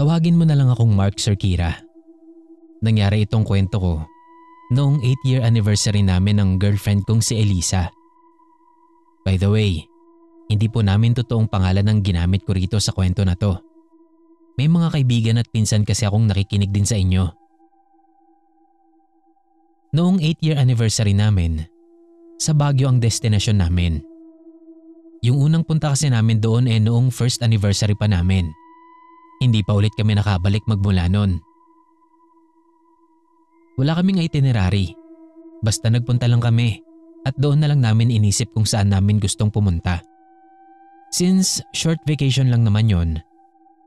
Tawagin mo na lang akong Mark, Sir Kira. Nangyari itong kwento ko noong 8th year anniversary namin ng girlfriend kong si Elisa. By the way, hindi po namin totoong pangalan ang ginamit ko rito sa kwento na to. May mga kaibigan at pinsan kasi akong nakikinig din sa inyo. Noong 8th year anniversary namin, sa Baguio ang destinasyon namin. Yung unang punta kasi namin doon noong first anniversary pa namin. Hindi pa ulit kami nakabalik magmula noon. Wala kaming itinerary. Basta nagpunta lang kami at doon na lang namin inisip kung saan namin gustong pumunta. Since short vacation lang naman yon,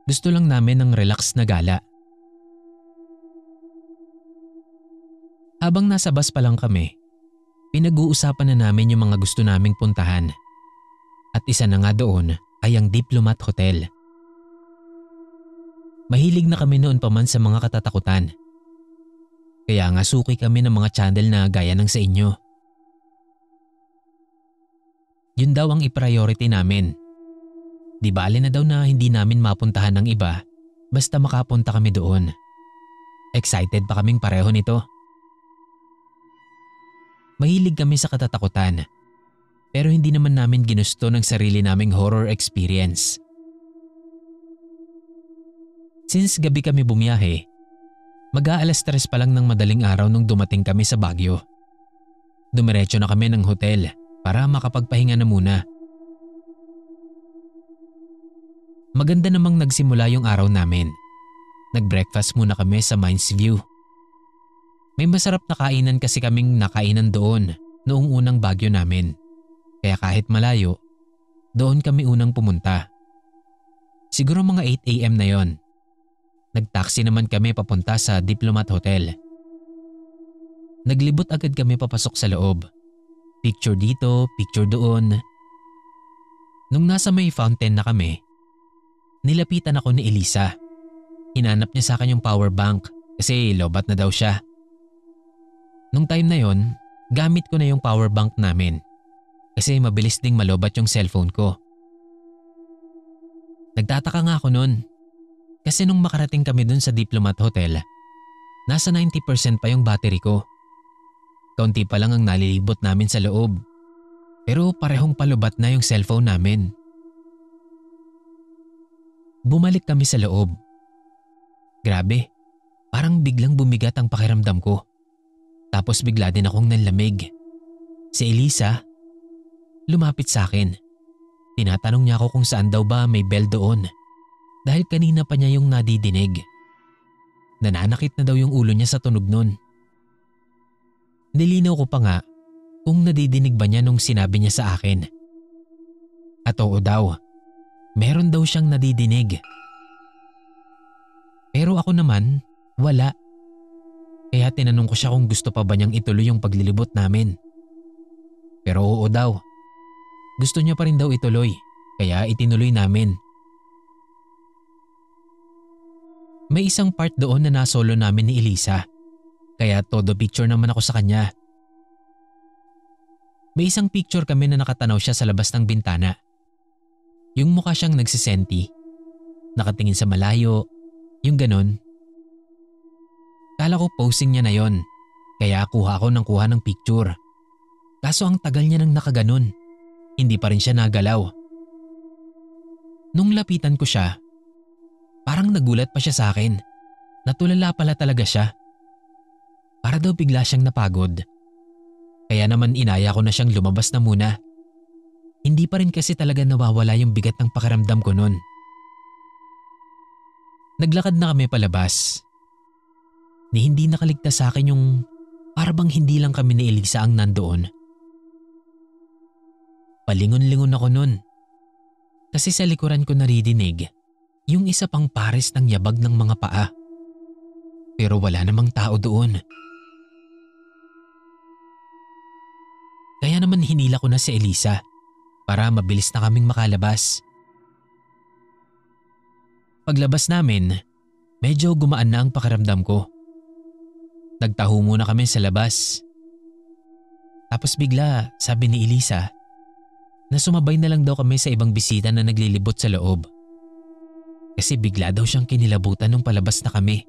gusto lang namin ng relax na gala. Habang nasa bus pa lang kami, pinag-uusapan na namin yung mga gusto naming puntahan. At isa na nga doon ay ang Diplomat Hotel. Mahilig na kami noon pa man sa mga katatakutan. Kaya nga suki kami ng mga channel na gaya ng sa inyo. Yun daw ang i-priority namin. Di bale na daw na hindi namin mapuntahan ng iba basta makapunta kami doon. Excited pa kaming pareho nito. Mahilig kami sa katatakutan pero hindi naman namin ginusto ng sarili naming horror experience. Since gabi kami bumiyahe, mag-aalas 3 pa lang ng madaling araw nung dumating kami sa Baguio. Dumiretso na kami ng hotel para makapagpahinga na muna. Maganda namang nagsimula yung araw namin. Nag-breakfast muna kami sa Mines View. May masarap na kainan kasi kaming nakainan doon noong unang Baguio namin. Kaya kahit malayo, doon kami unang pumunta. Siguro mga 8 AM na yon. Nag-taxi naman kami papunta sa Diplomat Hotel. Naglibot agad kami papasok sa loob. Picture dito, picture doon. Nung nasa may fountain na kami, nilapitan ako ni Elisa. Hinanap niya sa akin yung power bank kasi lobat na daw siya. Nung time na yon, gamit ko na yung power bank namin kasi mabilis ding malobat yung cellphone ko. Nagtataka nga ako nun kasi nung makarating kami dun sa Diplomat Hotel, nasa 90% pa yung battery ko. Kaunti pa lang ang nalilibot namin sa loob pero parehong palubat na yung cellphone namin. Bumalik kami sa loob. Grabe, parang biglang bumigat ang pakiramdam ko. Tapos bigla din akong nanlamig. Si Elisa, lumapit sa akin. Tinatanong niya ako kung saan daw ba may bell doon. Dahil kanina pa niya yung nadidinig. Nananakit na daw yung ulo niya sa tunog nun. Nilinaw ko pa nga kung nadidinig ba niya nung sinabi niya sa akin. At oo daw, meron daw siyang nadidinig. Pero ako naman, wala. Kaya tinanong ko siya kung gusto pa ba niyang ituloy yung paglilibot namin. Pero oo daw. Gusto niya pa rin daw ituloy, kaya itinuloy namin. May isang part doon na nasolo namin ni Elisa, kaya todo picture naman ako sa kanya. May isang picture kami na nakatanaw siya sa labas ng bintana. Yung mukha siyang nagsisenti, nakatingin sa malayo, yung ganon. Kala ko posing niya na yon, kaya kuha ako ng kuha ng picture. Kaso ang tagal niya nang nakaganon, hindi pa rin siya nagalaw. Nung lapitan ko siya, parang nagulat pa siya sa akin. Natulala pala talaga siya. Para daw bigla siyang napagod. Kaya naman inaya ko na siyang lumabas na muna. Hindi pa rin kasi talaga nawawala yung bigat ng pakiramdam ko nun. Naglakad na kami palabas. Ni hindi nakaligtas sa akin yung parabang hindi lang kami ni Elisa ang nandoon. Palingon-lingon ako nun. Kasi sa likuran ko naridinig yung isa pang pares ng yabag ng mga paa. Pero wala namang tao doon. Kaya naman hinila ko na si Elisa para mabilis na kaming makalabas. Paglabas namin, medyo gumaan na ang pakiramdam ko. Nagtaho muna kami sa labas. Tapos bigla sabi ni Elisa na sumabay na lang daw kami sa ibang bisita na naglilibot sa loob. kasi bigla daw siyang kinilabutan nung palabas na kami.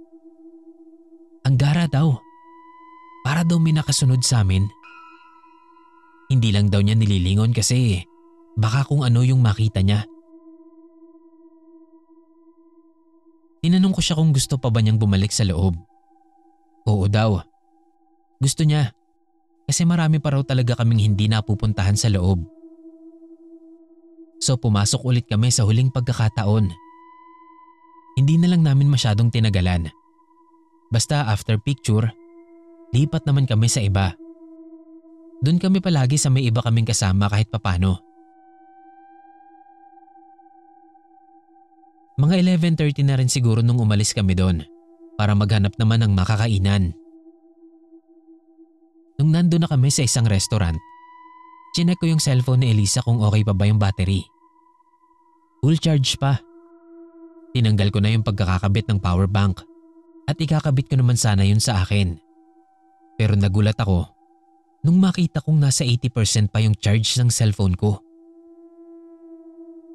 Ang gara daw. Para daw may nakasunod sa amin. Hindi lang daw niya nililingon kasi baka kung ano yung makita niya. Tinanong ko siya kung gusto pa ba niyang bumalik sa loob. Oo daw. Gusto niya. Kasi marami pa raw talaga kaming hindi napupuntahan sa loob. So pumasok ulit kami sa huling pagkakataon. Hindi na lang namin masyadong tinagalan. Basta after picture, lipat naman kami sa iba. Doon kami palagi sa may iba kaming kasama kahit papano. Mga 11:30 na rin siguro nung umalis kami doon para maghanap naman ng makakainan. Nung nandun na kami sa isang restaurant, chinek ko yung cellphone ni Elisa kung okay pa ba yung battery. Full charge pa. Tinanggal ko na yung pagkakakabit ng power bank at ikakabit ko naman sana yun sa akin. Pero nagulat ako nung makita kong nasa 80% pa yung charge ng cellphone ko.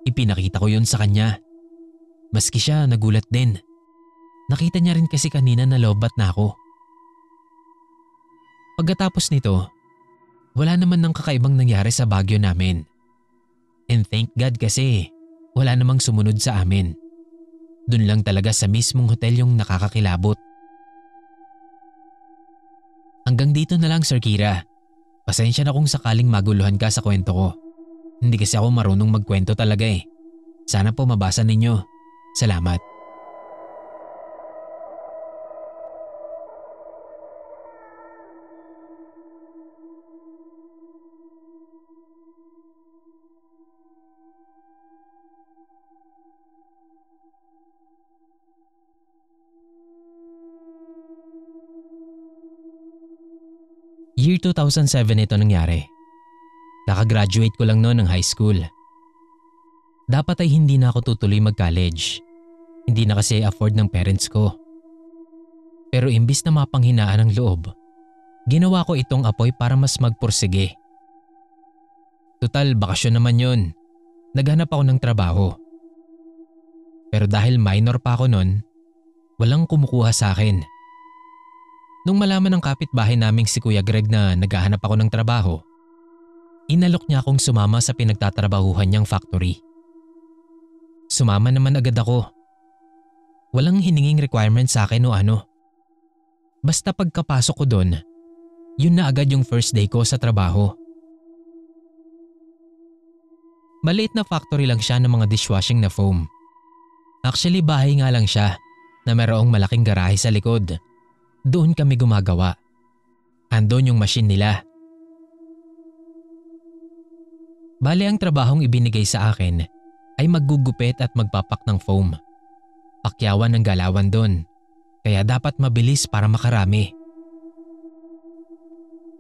Ipinakita ko yun sa kanya. Maski siya nagulat din. Nakita niya rin kasi kanina na lobat na ako. Pagkatapos nito, wala naman ng kakaibang nangyari sa Baguio namin. And thank God kasi wala namang sumunod sa amin. Doon lang talaga sa mismong hotel yung nakakakilabot. Hanggang dito na lang, Sir Kira. Pasensya na kung sakaling maguluhan ka sa kwento ko. Hindi kasi ako marunong magkwento talaga eh. Sana po mabasa ninyo. Salamat. Year 2007 ito nangyari. Kakagraduate ko lang noon ng high school. Dapat ay hindi na ako tutuloy mag-college. Hindi na kasi afford ng parents ko. Pero imbis na mapanghinaan ang loob, ginawa ko itong apoy para mas magpursige. Tutal, bakasyon naman yun. Naghanap ako ng trabaho. Pero dahil minor pa ako noon, walang kumukuha sa akin. Nung malaman ng kapitbahay naming si Kuya Greg na naghahanap ako ng trabaho, inalok niya akong sumama sa pinagtatrabahuhan niyang factory. Sumama naman agad ako. Walang hininging requirement sa akin o ano. Basta pagkapasok ko doon, yun na agad yung first day ko sa trabaho. Maliit na factory lang siya ng mga dishwashing na foam. Actually bahay nga lang siya na mayroong malaking garahe sa likod. Doon kami gumagawa. Andon yung machine nila. Bale ang trabahong ibinigay sa akin ay maggugupit at magpapak ng foam. Pakyawan ng galawan doon, kaya dapat mabilis para makarami.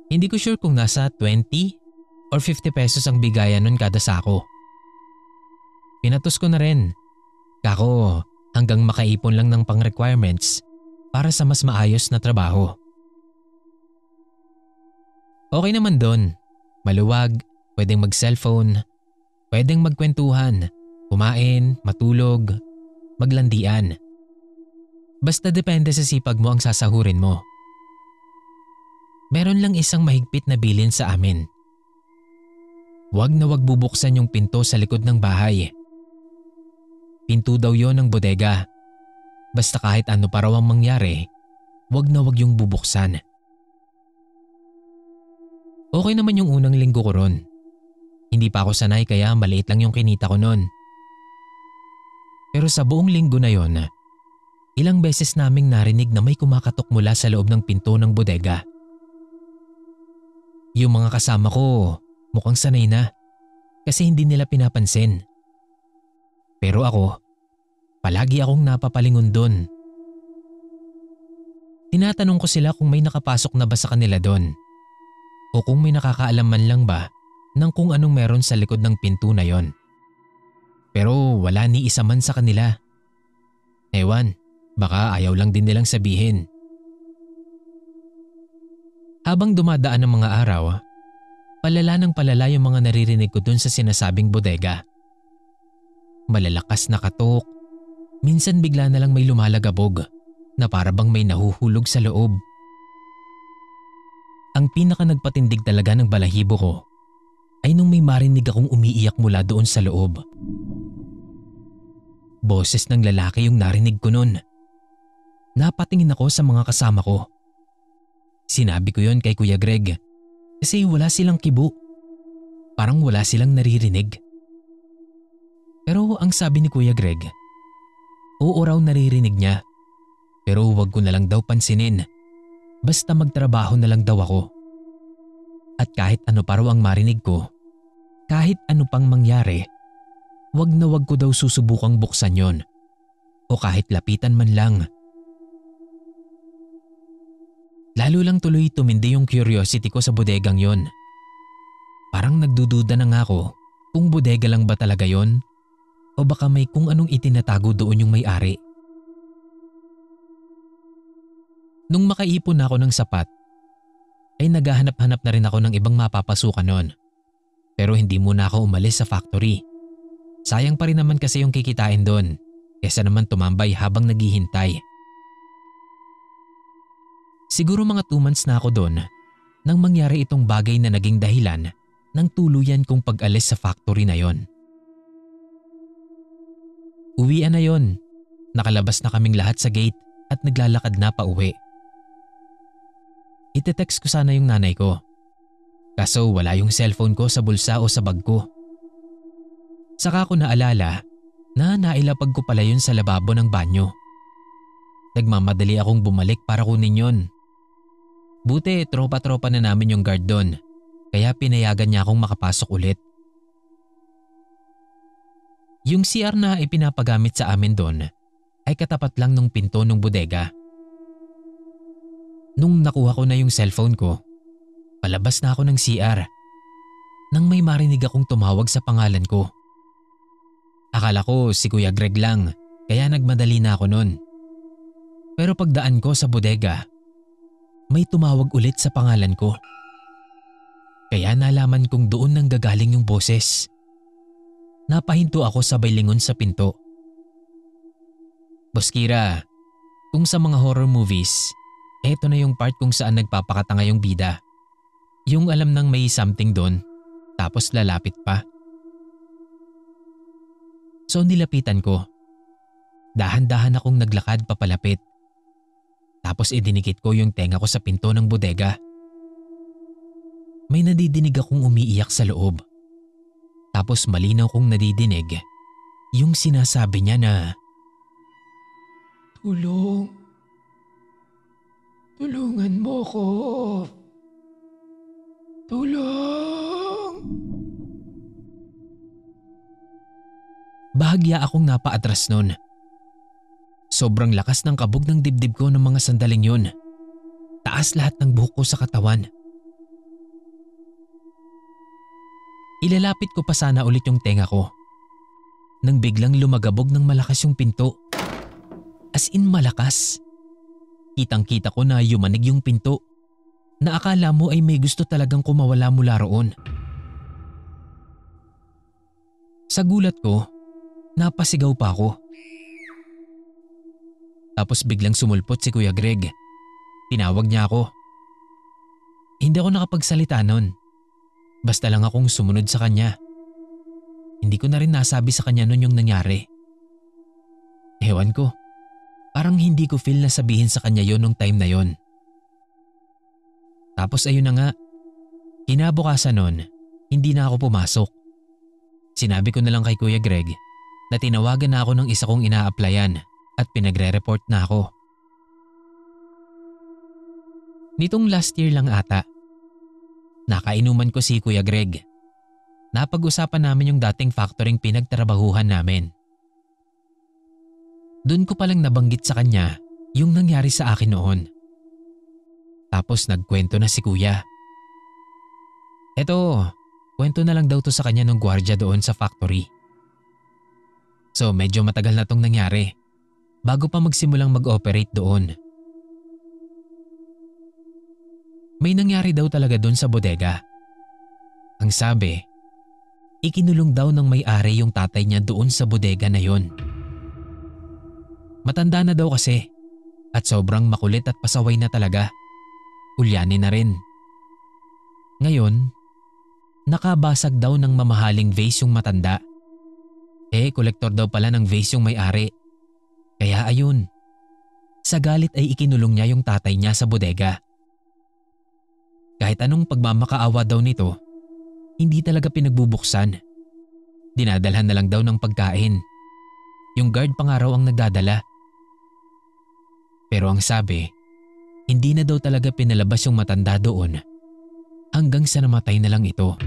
Hindi ko sure kung nasa 20 or 50 pesos ang bigayan nun kada sako. Pinatos ko na rin. Kako hanggang makaipon lang ng pang-requirements para sa mas maayos na trabaho. Okay naman doon. Maluwag, pwedeng mag-cellphone, pwedeng magkwentuhan, kumain, matulog, maglandian. Basta depende sa sipag mo ang sasahurin mo. Meron lang isang mahigpit na bilin sa amin. Wag na wag bubuksan yung pinto sa likod ng bahay. Pinto daw yon ng bodega. Basta kahit ano pa raw ang mangyari, wag na wag yung bubuksan. Okay naman yung unang linggo ko ron. Hindi pa ako sanay kaya maliit lang yung kinita ko nun. Pero sa buong linggo na yon, ilang beses naming narinig na may kumakatok mula sa loob ng pinto ng bodega. Yung mga kasama ko mukhang sanay na kasi hindi nila pinapansin. Pero ako, palagi akong napapalingon doon. Tinatanong ko sila kung may nakapasok na ba sa kanila doon o kung may nakakaalam man lang ba ng kung anong meron sa likod ng pinto na yon. Pero wala ni isa man sa kanila. Ewan, baka ayaw lang din nilang sabihin. Habang dumadaan ang mga araw, palala ng palala yung mga naririnig ko dun sa sinasabing bodega. Malalakas na katok, Minsan bigla na lang may lumalagabog na para bang may nahuhulog sa loob. Ang pinaka nagpatindig talaga ng balahibo ko ay nung may marinig akong umiiyak mula doon sa loob. Boses ng lalaki yung narinig ko nun. Napatingin ako sa mga kasama ko. Sinabi ko yon kay Kuya Greg kasi wala silang kibo. Parang wala silang naririnig. Pero ang sabi ni Kuya Greg, oo raw naririnig niya pero huwag ko na lang daw pansinin. Basta magtrabaho na lang daw ako. At kahit ano pa raw ang marinig ko, kahit ano pang mangyari, wag na wag ko daw susubukang buksan yon o kahit lapitan man lang. Lalo lang tuloy tumindi yung curiosity ko sa bodegang yon. Parang nagdududa na nga ako kung bodega lang ba talaga yon o baka may kung anong itinatago doon yung may-ari. Nung makaipon na ako ng sapat, ay naghahanap-hanap na rin ako ng ibang mapapasukan noon. Pero hindi muna ako umalis sa factory. Sayang pa rin naman kasi yung kikitain doon, kesa naman tumambay habang naghihintay. Siguro mga 2 months na ako doon nang mangyari itong bagay na naging dahilan ng tuluyan kong pag-alis sa factory na yon. Uwian na yon. Nakalabas na kaming lahat sa gate at naglalakad na pa uwi. Ite-text ko sana yung nanay ko. Kaso wala yung cellphone ko sa bulsa o sa bag ko. Saka ko naalala na nailapag ko pala yun sa lababo ng banyo. Nagmamadali akong bumalik para kunin yun. Buti tropa-tropa na namin yung guard doon, kaya pinayagan niya akong makapasok ulit. Yung CR na ipinapagamit sa amin doon ay katapat lang ng pinto ng bodega. Nung nakuha ko na yung cellphone ko, palabas na ako ng CR nang may marinig akong tumawag sa pangalan ko. Akala ko si Kuya Greg lang kaya nagmadali na ako nun. Pero pagdaan ko sa bodega, may tumawag ulit sa pangalan ko. Kaya nalaman kong doon nang gagaling yung boses. Napahinto ako sabay lingon sa pinto. Boss Kira, kung sa mga horror movies, eto na yung part kung saan nagpapakatanga yung bida. Yung alam nang may something doon, tapos lalapit pa. So nilapitan ko. Dahan-dahan akong naglakad papalapit. Tapos idinikit ko yung tenga ko sa pinto ng bodega. May nadidinig akong umiiyak sa loob. Tapos malinaw kong nadidinig yung sinasabi niya na, "Tulong. Tulungan mo ko. Tulong." Bahagya akong napaatras nun. Sobrang lakas ng kabog ng dibdib ko ng mga sandaling yun. Taas lahat ng buhok ko sa katawan. Ilalapit ko pa sana ulit yung tenga ko nang biglang lumagabog ng malakas yung pinto. As in malakas. Kitang-kita ko na yumanig yung pinto na akala mo ay may gusto talagang kumawala mula roon. Sa gulat ko, napasigaw pa ako. Tapos biglang sumulpot si Kuya Greg. Tinawag niya ako. Hindi ako nakapagsalita nun. Basta lang akong sumunod sa kanya. Hindi ko na rin nasabi sa kanya nun yung nangyari. Ewan ko. Parang hindi ko feel na sabihin sa kanya yon nung time na yon. Tapos ayun na nga. Kinabukasan nun, hindi na ako pumasok. Sinabi ko na lang kay Kuya Greg na tinawagan na ako ng isa kong ina-applyan at pinagre-report na ako. Nitong last year lang ata, nakainuman ko si Kuya Greg. Napag-usapan namin yung dating factoring pinagtrabahuhan namin. Doon ko palang nabanggit sa kanya yung nangyari sa akin noon. Tapos nagkwento na si Kuya. Eto, kwento na lang daw to sa kanya ng gwardiya doon sa factory. So medyo matagal na tong nangyari bago pa magsimulang mag-operate doon. May nangyari daw talaga doon sa bodega. Ang sabi, ikinulong daw ng may-ari yung tatay niya doon sa bodega na yon. Matanda na daw kasi at sobrang makulit at pasaway na talaga. Ulyanin na rin. Ngayon, nakabasag daw ng mamahaling vase yung matanda. Kolektor daw pala ng vase yung may-ari. Kaya ayun, sa galit ay ikinulong niya yung tatay niya sa bodega. Kahit anong pagmamakaawa daw nito, hindi talaga pinagbubuksan. Dinadalhan na lang daw ng pagkain. Yung guard pa nga raw ang nagdadala. Pero ang sabi, hindi na daw talaga pinalabas yung matanda doon hanggang sa namatay na lang ito.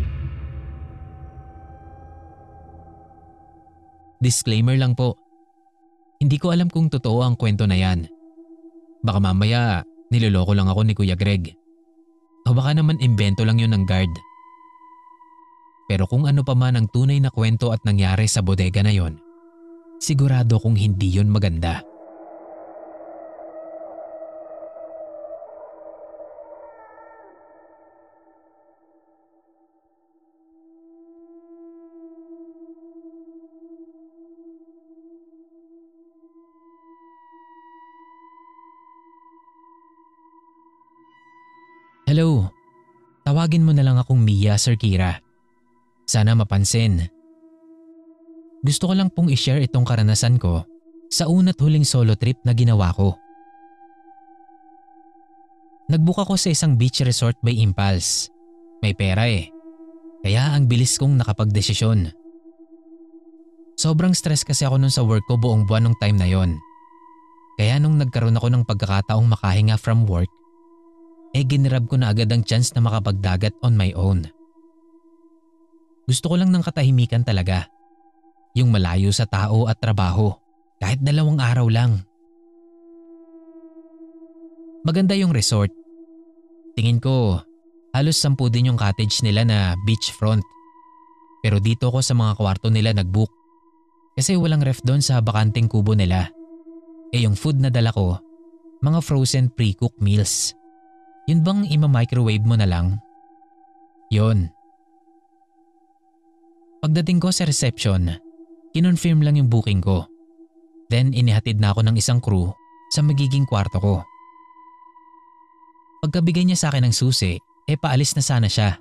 Disclaimer lang po, hindi ko alam kung totoo ang kwento na yan. Baka mamaya niloloko lang ako ni Kuya Greg. O baka naman imbento lang yun ng guard. Pero kung ano pa man ang tunay na kwento at nangyari sa bodega na yon, sigurado kong hindi yun maganda. Hello, tawagin mo na lang akong Mia, Sir Kira. Sana mapansin. Gusto ko lang pong i-share itong karanasan ko sa una't huling solo trip na ginawa ko. Nag-book ako sa isang beach resort by impulse. May pera kaya ang bilis kong nakapagdesisyon. Sobrang stress kasi ako nun sa work ko buong buwan nung time na yon. Kaya nung nagkaroon ako ng pagkakataong makahinga from work, ginirab ko na agad ang chance na makapagdagat on my own. Gusto ko lang ng katahimikan talaga. Yung malayo sa tao at trabaho, kahit 2 araw lang. Maganda yung resort. Tingin ko, halos 10 din yung cottage nila na beachfront. Pero dito ko sa mga kwarto nila nag-book. Kasi walang ref doon sa bakanting kubo nila. Yung food na dala ko, mga frozen pre-cooked meals. Yun bang ima-microwave mo na lang? Yun. Pagdating ko sa reception, kinonfirm lang yung booking ko. Then inihatid na ako ng isang crew sa magiging kwarto ko. Pagkabigay niya sa akin ng susi, paalis na sana siya.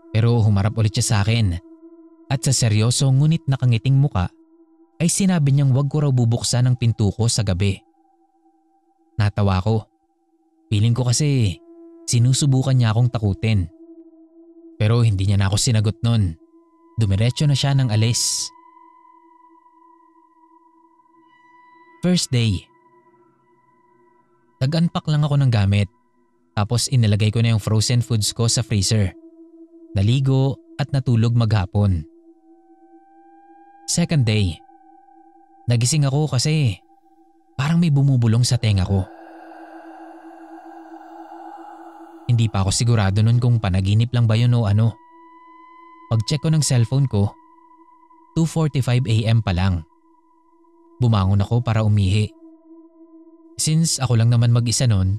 Pero humarap ulit siya sa akin at sa seryoso ngunit nakangiting muka ay sinabi niyang wag ko raw bubuksan ang pinto ko sa gabi. Natawa ko. Feeling ko kasi sinusubukan niya akong takutin. Pero hindi niya na ako sinagot nun. Dumiretso na siya ng alis. First day. Nag-unpack lang ako ng gamit. Tapos inilagay ko na yung frozen foods ko sa freezer. Naligo at natulog maghapon. Second day. Nagising ako kasi parang may bumubulong sa tenga ko. Hindi pa ako sigurado nun kung panaginip lang ba yun o ano. Pag-check ko ng cellphone ko, 2:45 AM pa lang. Bumangon ako para umihi. Since ako lang naman mag-isa nun,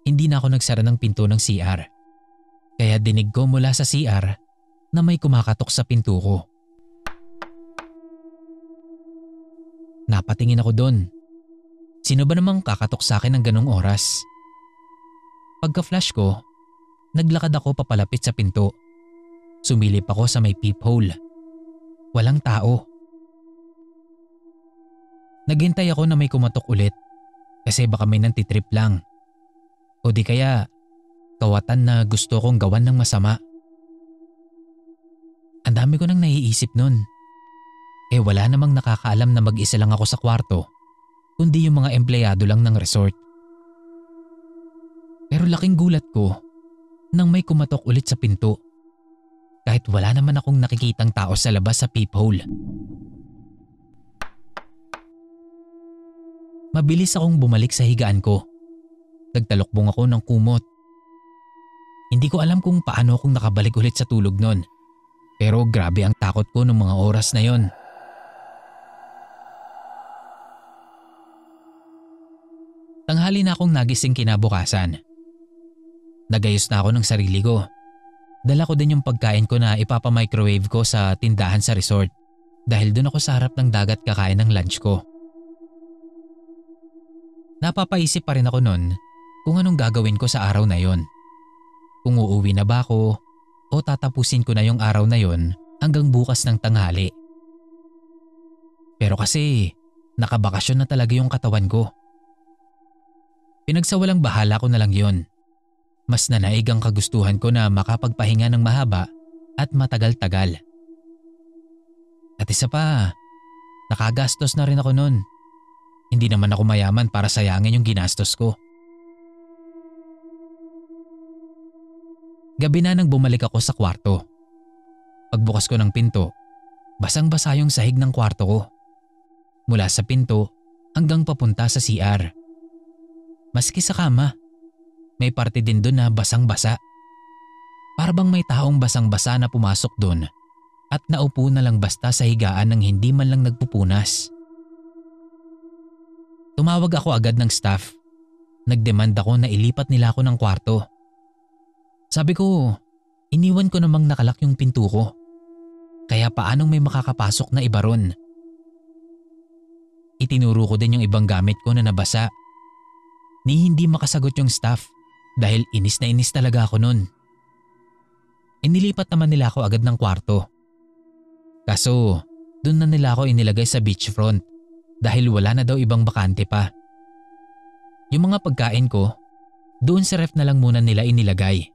hindi na ako nagsara ng pinto ng CR. Kaya dinig ko mula sa CR na may kumakatok sa pinto ko. Napatingin ako doon. Sino ba namang kakatok sa akin ng ganong oras? Pagka-flash ko, naglakad ako papalapit sa pinto. Sumilip ako sa may peephole. Walang tao. Naghintay ako na may kumatok ulit kasi baka may nantitrip lang. O di kaya kawatan na gusto kong gawan ng masama. Ang dami ko nang naiisip nun. Wala namang nakakaalam na mag-isa lang ako sa kwarto kundi yung mga empleyado lang ng resort. Pero laking gulat ko nang may kumatok ulit sa pinto. Kahit wala naman akong nakikitang tao sa labas sa peephole. Mabilis akong bumalik sa higaan ko. Nagtalokbong ako ng kumot. Hindi ko alam kung paano akong nakabalik ulit sa tulog nun. Pero grabe ang takot ko ng mga oras na yon. Tanghali na akong nagising kinabukasan. Nagayos na ako ng sarili ko. Dala ko din yung pagkain ko na ipapamicrowave ko sa tindahan sa resort dahil doon ako sa harap ng dagat kakain ng lunch ko. Napapaisip pa rin ako nun kung anong gagawin ko sa araw na yon. Kung uuwi na ba ako o tatapusin ko na yung araw na yon hanggang bukas ng tanghali. Pero kasi nakabakasyon na talaga yung katawan ko. Pinagsawalang bahala ko na lang yon. Mas nanaig ang kagustuhan ko na makapagpahinga ng mahaba at matagal-tagal. At isa pa, nakagastos na rin ako nun. Hindi naman ako mayaman para sayangin yung ginastos ko. Gabi na nang bumalik ako sa kwarto. Pagbukas ko ng pinto, basang-basa yung sahig ng kwarto ko. Mula sa pinto hanggang papunta sa CR. Maski sa kama, may parte din doon na basang-basa. Para bang may taong basang-basa na pumasok doon at naupo na lang basta sa higaan nang hindi man lang nagpupunas. Tumawag ako agad ng staff. Nagdemand ako na ilipat nila ako ng kwarto. Sabi ko, iniwan ko namang nakalak yung pinto ko. Kaya paanong may makakapasok na iba ron? Itinuro ko din yung ibang gamit ko na nabasa. Ni hindi makasagot yung staff dahil inis na inis talaga ako nun. Inilipat naman nila ako agad ng kwarto. Kaso, dun na nila ako inilagay sa beachfront dahil wala na daw ibang bakante pa. Yung mga pagkain ko, doon sa ref na lang muna nila inilagay.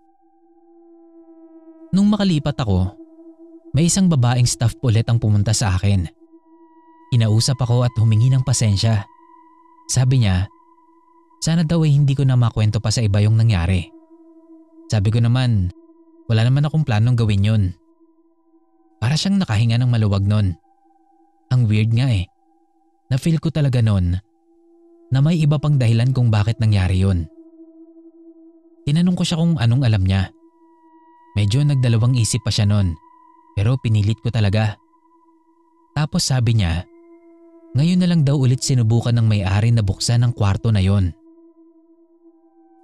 Nung makalipat ako, may isang babaeng staff ulit ang pumunta sa akin. Inausap ako at humingi ng pasensya. Sabi niya, sana daw ay hindi ko na makwento pa sa iba yung nangyari. Sabi ko naman, wala naman akong planong gawin yun. Para siyang nakahinga ng maluwag nun. Ang weird nga eh. Na-feel ko talaga nun na may iba pang dahilan kung bakit nangyari yun. Tinanong ko siya kung anong alam niya. Medyo nagdalawang isip pa siya nun, pero pinilit ko talaga. Tapos sabi niya, ngayon na lang daw ulit sinubukan ng may-ari na buksan ang kwarto na yon.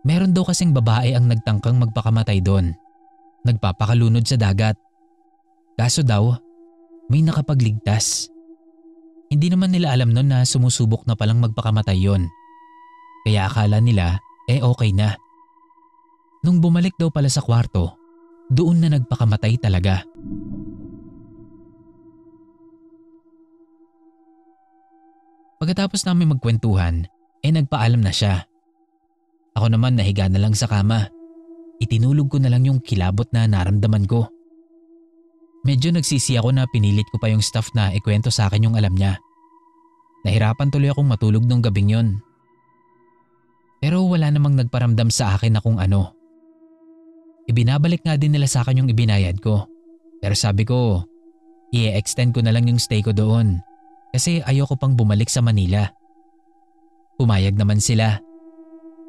Meron daw kasing babae ang nagtangkang magpakamatay doon. Nagpapakalunod sa dagat. Kaso daw, may nakapagligtas. Hindi naman nila alam nun na sumusubok na palang magpakamatay yon. Kaya akala nila okay na. Nung bumalik daw pala sa kwarto, doon na nagpakamatay talaga. Pagkatapos namin magkwentuhan, nagpaalam na siya. Ako naman nahiga na lang sa kama. Itinulog ko na lang yung kilabot na naramdaman ko. Medyo nagsisi ako na pinilit ko pa yung staff na ikwento sa akin yung alam niya. Nahirapan tuloy akong matulog nung gabing yon. Pero wala namang nagparamdam sa akin na kung ano. Ibinabalik nga din nila sa akin yung ibinayad ko. Pero sabi ko, i-extend ko na lang yung stay ko doon kasi ayoko pang bumalik sa Manila. Pumayag naman sila.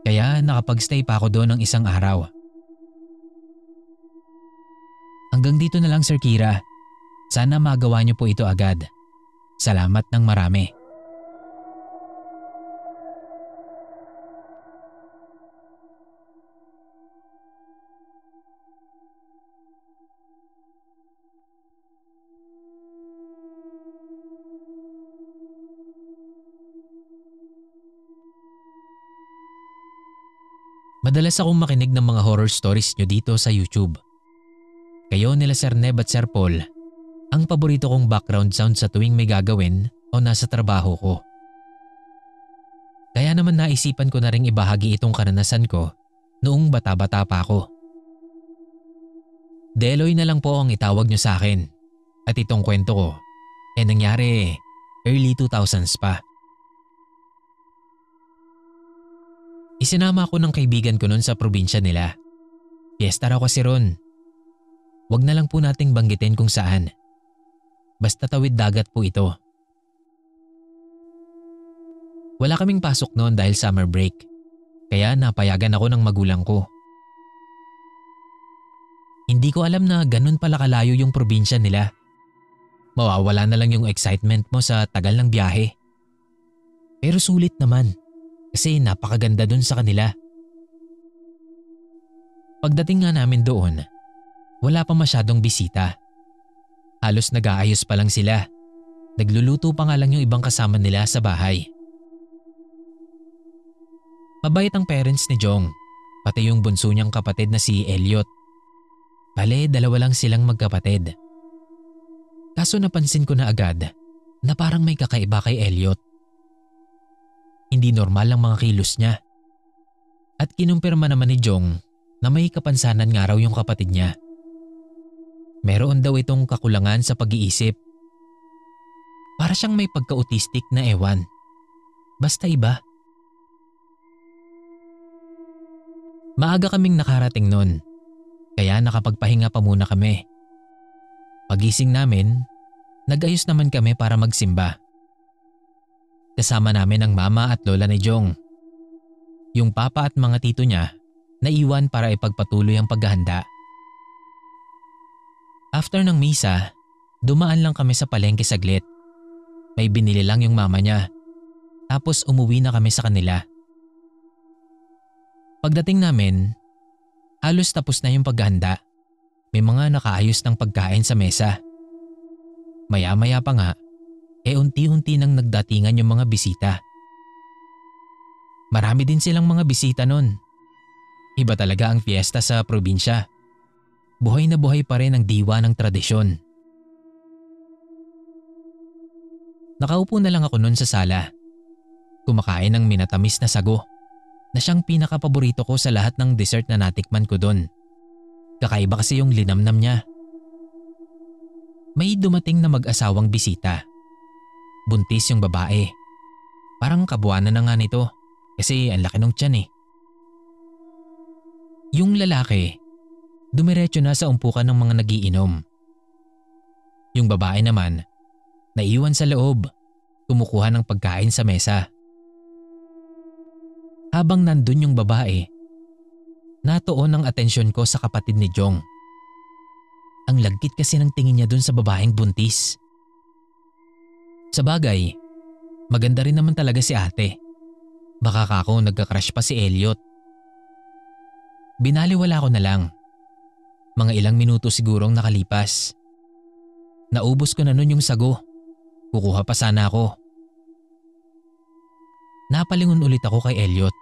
Kaya nakapag-stay pa ako doon ng isang araw. Hanggang dito na lang Sir Kira. Sana magawa niyo po ito agad. Salamat ng marami. Madalas akong makinig ng mga horror stories nyo dito sa YouTube. Kayo nila Sir Neb at Sir Paul, ang paborito kong background sound sa tuwing may gagawin o nasa trabaho ko. Kaya naman naisipan ko na ring ibahagi itong karanasan ko noong bata-bata pa ako. Deloy na lang po ang itawag nyo sa akin at itong kwento ko nangyari early 2000s pa. Isinama ako ng kaibigan ko noon sa probinsya nila. Fiesta raw kasi ron. Wag na lang po nating banggitin kung saan. Basta tawid dagat po ito. Wala kaming pasok noon dahil summer break. Kaya napayagan ako ng magulang ko. Hindi ko alam na ganun pala kalayo yung probinsya nila. Mawawala na lang yung excitement mo sa tagal ng biyahe. Pero sulit naman. Kasi napakaganda dun sa kanila. Pagdating nga namin doon, wala pa masyadong bisita. Halos nag-aayos pa lang sila. Nagluluto pa nga lang yung ibang kasama nila sa bahay. Mabait ang parents ni Jong, pati yung bunso niyang kapatid na si Elliot. Bale, dalawa lang silang magkapatid. Kaso napansin ko na agad na parang may kakaiba kay Elliot. Hindi normal ang mga kilos niya. At kinumpirma naman ni Jong na may kapansanan nga raw yung kapatid niya. Meron daw itong kakulangan sa pag-iisip. Para siyang may pagka-autistic na ewan. Basta iba. Maaga kaming nakarating nun, kaya nakapagpahinga pa muna kami. Pagising namin, nag-ayos naman kami para magsimba. Kasama namin ang mama at lola ni Jong. Yung papa at mga tito niya naiwan para ipagpatuloy ang paghahanda. After ng misa, dumaan lang kami sa palengke saglit. May binili lang yung mama niya. Tapos umuwi na kami sa kanila. Pagdating namin, halos tapos na yung paghahanda. May mga nakaayos ng pagkain sa mesa. Maya-maya pa nga, unti-unti nang nagdatingan yung mga bisita. Marami din silang mga bisita nun. Iba talaga ang fiesta sa probinsya. Buhay na buhay pa rin ang diwa ng tradisyon. Nakaupo na lang ako nun sa sala. Kumakain ng minatamis na sago na siyang pinakapaborito ko sa lahat ng dessert na natikman ko doon. Kakaiba kasi yung linamnam niya. May dumating na mag-asawang bisita. Buntis yung babae. Parang kabuwanan na nga nito kasi ang laki ng tiyan eh. Yung lalaki, dumiretso na sa umpukan ng mga nagiinom. Yung babae naman, naiwan sa loob, kumukuha ng pagkain sa mesa. Habang nandun yung babae, natuon ang atensyon ko sa kapatid ni Jong. Ang lagkit kasi ng tingin niya dun sa babaeng buntis. Sa bagay, maganda rin naman talaga si ate. Baka kako nagka-crush pa si Elliot. Binaliwala ko na lang. Mga ilang minuto sigurong nakalipas. Naubos ko na nun yung sago. Kukuha pa sana ako. Napalingon ulit ako kay Elliot.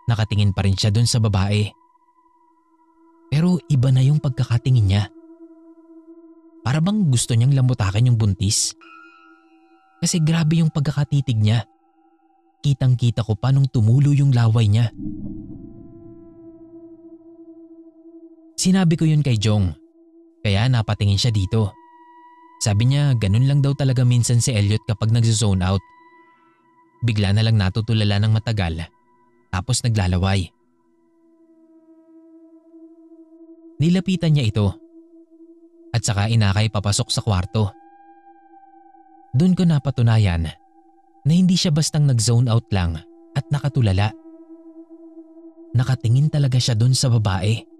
Nakatingin pa rin siya dun sa babae. Pero iba na yung pagkakatingin niya. Para bang gusto niyang lamutakin yung buntis. Kasi grabe yung pagkakatitig niya. Kitang-kita ko pa nung tumulo yung laway niya. Sinabi ko yun kay Jong. Kaya napatingin siya dito. Sabi niya ganun lang daw talaga minsan si Elliot kapag nagzo-zone out. Bigla na lang natutulala ng matagal, tapos naglalaway. Nilapitan niya ito at saka inakay papasok sa kwarto. Doon ko napatunayan na hindi siya bastang nag-zone out lang at nakatulala. Nakatingin talaga siya doon sa babae.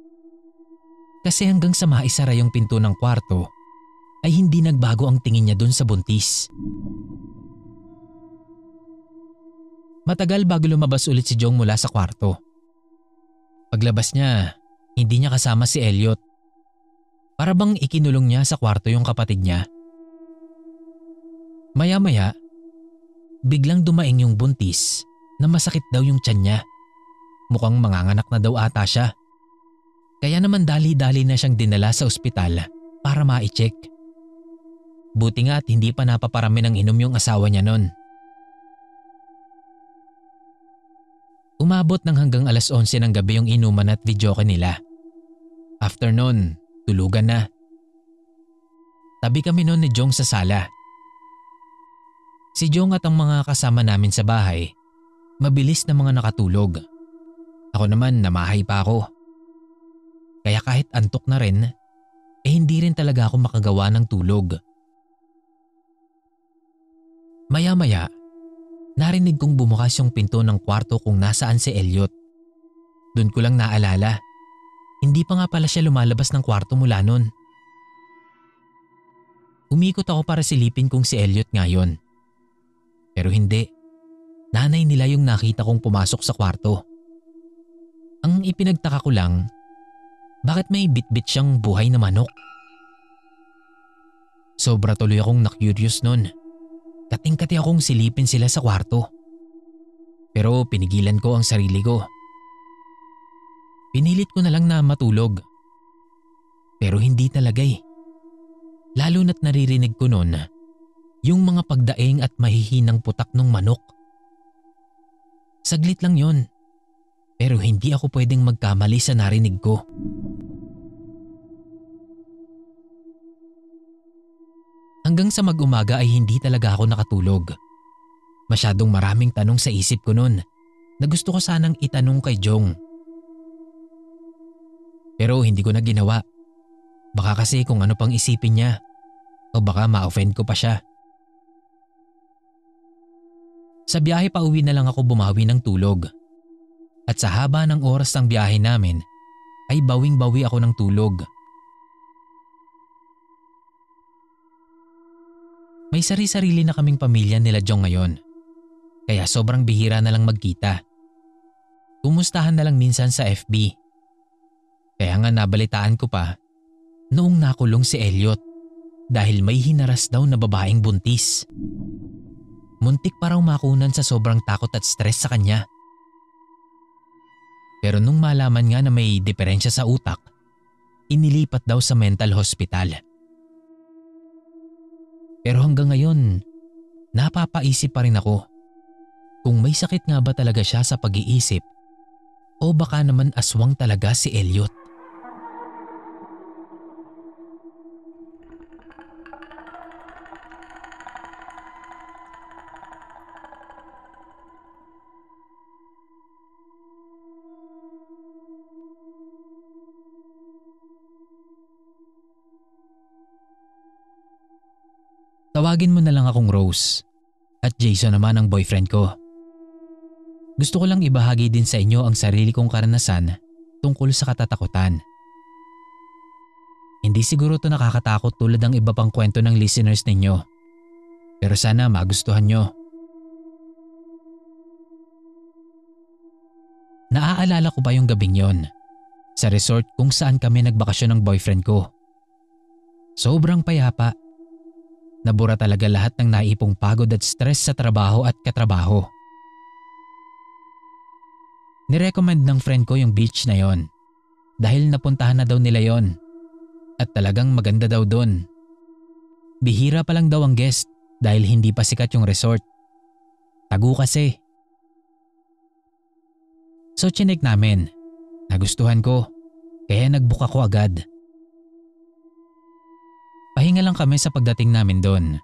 Kasi hanggang sa maisara yung pinto ng kwarto ay hindi nagbago ang tingin niya doon sa buntis. Matagal bago lumabas ulit si Jong mula sa kwarto. Paglabas niya, hindi niya kasama si Elliot. Para bang ikinulong niya sa kwarto yung kapatid niya. Maya-maya, biglang dumaing yung buntis na masakit daw yung tiyan niya. Mukhang manganganak na daw ata siya. Kaya naman dali-dali na siyang dinala sa ospital para ma-check. Buti nga at hindi pa napaparami ng inom yung asawa niya nun. Umabot ng hanggang alas 11 ng gabi yung inuman at videoke nila. After nun, tulugan na. Tabi kami nun ni Jong sa sala. Si Jong at ang mga kasama namin sa bahay, mabilis na mga nakatulog. Ako naman namahay pa ako. Kaya kahit antok na rin, hindi rin talaga ako makagawa ng tulog. Maya-maya, narinig kong bumukas yung pinto ng kwarto kung nasaan si Elliot. Doon ko lang naalala, hindi pa nga pala siya lumalabas ng kwarto mula nun. Umikot ako para silipin kung si Elliot nga yun. Pero hindi, nanay nila yung nakita kong pumasok sa kwarto. Ang ipinagtaka ko lang, bakit may bitbit siyang buhay na manok? Sobra tuloy akong na-curious nun. Kating-kati akong silipin sila sa kwarto. Pero pinigilan ko ang sarili ko. Pinilit ko na lang na matulog. Pero hindi talaga eh. Lalo na't naririnig ko noon yung mga pagdaing at mahihinang putak ng manok. Saglit lang yon. Pero hindi ako pwedeng magkamali sa narinig ko. Hanggang sa mag-umaga ay hindi talaga ako nakatulog. Masyadong maraming tanong sa isip ko noon na gusto ko sanang itanong kay Jong. Pero hindi ko na ginawa. Baka kasi kung ano pang isipin niya o baka ma-offend ko pa siya. Sa biyahe pa uwi na lang ako bumawi ng tulog. At sa haba ng oras ng biyahe namin ay bawing-bawi ako ng tulog. May sari-sarili na kaming pamilya nila Jong ngayon. Kaya sobrang bihira na lang magkita. Kumustahan na lang minsan sa FB. Kaya nga nabalitaan ko pa noong nakulong si Elliot dahil may hinaras daw na babaeng buntis. Muntik pa raw makunan sa sobrang takot at stress sa kanya. Pero nung malaman nga na may diferensya sa utak, inilipat daw sa mental hospital. Pero hanggang ngayon, napapaisip pa rin ako kung may sakit nga ba talaga siya sa pag-iisip o baka naman aswang talaga si Elliot. Tawagin mo na lang akong Rose at Jason naman ang boyfriend ko. Gusto ko lang ibahagi din sa inyo ang sarili kong karanasan tungkol sa katatakutan. Hindi siguro to nakakatakot tulad ng iba pang kwento ng listeners ninyo. Pero sana magustuhan nyo. Naaalala ko pa yung gabing yon sa resort kung saan kami nagbakasyon ng boyfriend ko. Sobrang payapa. Nabura talaga lahat ng naipong pagod at stress sa trabaho at katrabaho. Nirecommend ng friend ko yung beach na yon dahil napuntahan na daw nila yon at talagang maganda daw doon. Bihira pa lang daw ang guest dahil hindi pa sikat yung resort. Tagu kasi. So chinek namin. Nagustuhan ko kaya nag-book ako agad. Pahinga lang kami sa pagdating namin doon.